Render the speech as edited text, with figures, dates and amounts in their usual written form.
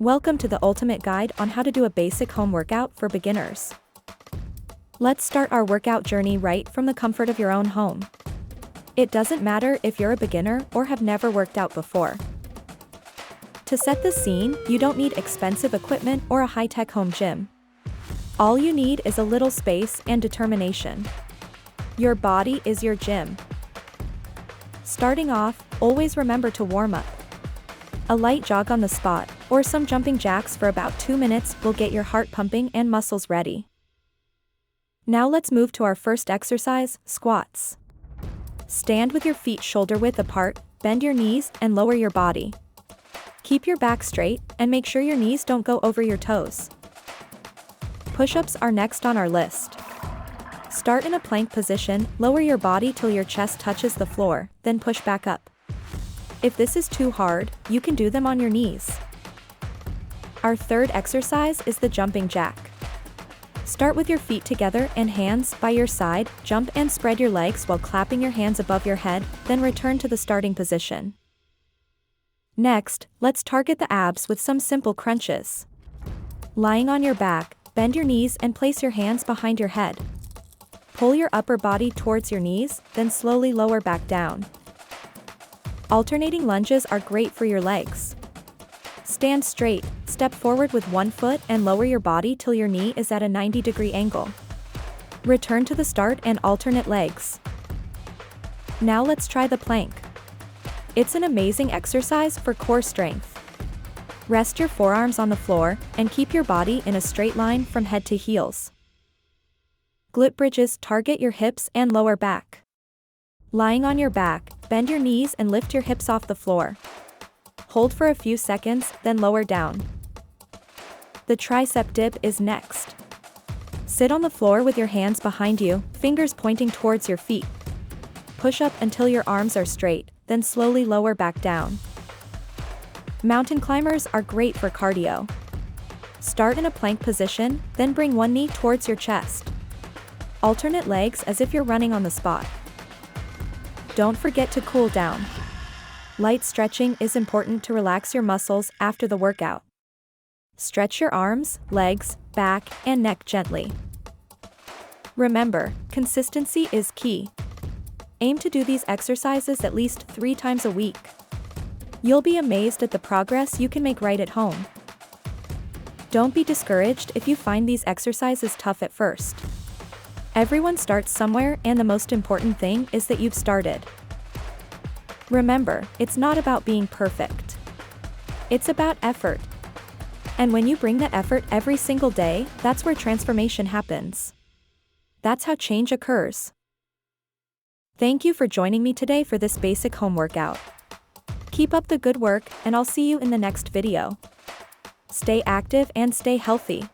Welcome to the ultimate guide on how to do a basic home workout for beginners. Let's start our workout journey right from the comfort of your own home. It doesn't matter if you're a beginner or have never worked out before. To set the scene, you don't need expensive equipment or a high-tech home gym. All you need is a little space and determination. Your body is your gym. Starting off, always remember to warm up. A light jog on the spot, or some jumping jacks for about 2 minutes will get your heart pumping and muscles ready. Now let's move to our first exercise, squats. Stand with your feet shoulder-width apart, bend your knees and lower your body. Keep your back straight, and make sure your knees don't go over your toes. Push-ups are next on our list. Start in a plank position, lower your body till your chest touches the floor, then push back up. If this is too hard, you can do them on your knees. Our third exercise is the jumping jack. Start with your feet together and hands by your side, jump and spread your legs while clapping your hands above your head, then return to the starting position. Next, let's target the abs with some simple crunches. Lying on your back, bend your knees and place your hands behind your head. Pull your upper body towards your knees, then slowly lower back down. Alternating lunges are great for your legs. Stand straight, step forward with one foot and lower your body till your knee is at a 90-degree angle. Return to the start and alternate legs. Now let's try the plank. It's an amazing exercise for core strength. Rest your forearms on the floor and keep your body in a straight line from head to heels. Glute bridges target your hips and lower back. Lying on your back, bend your knees and lift your hips off the floor. Hold for a few seconds, then lower down. The tricep dip is next. Sit on the floor with your hands behind you, fingers pointing towards your feet. Push up until your arms are straight, then slowly lower back down. Mountain climbers are great for cardio. Start in a plank position, then bring one knee towards your chest. Alternate legs as if you're running on the spot. Don't forget to cool down. Light stretching is important to relax your muscles after the workout. Stretch your arms, legs, back, and neck gently. Remember, consistency is key. Aim to do these exercises at least 3 times a week. You'll be amazed at the progress you can make right at home. Don't be discouraged if you find these exercises tough at first. Everyone starts somewhere, and the most important thing is that you've started. Remember, it's not about being perfect. It's about effort. And when you bring that effort every single day, that's where transformation happens. That's how change occurs. Thank you for joining me today for this basic home workout. Keep up the good work, and I'll see you in the next video. Stay active and stay healthy.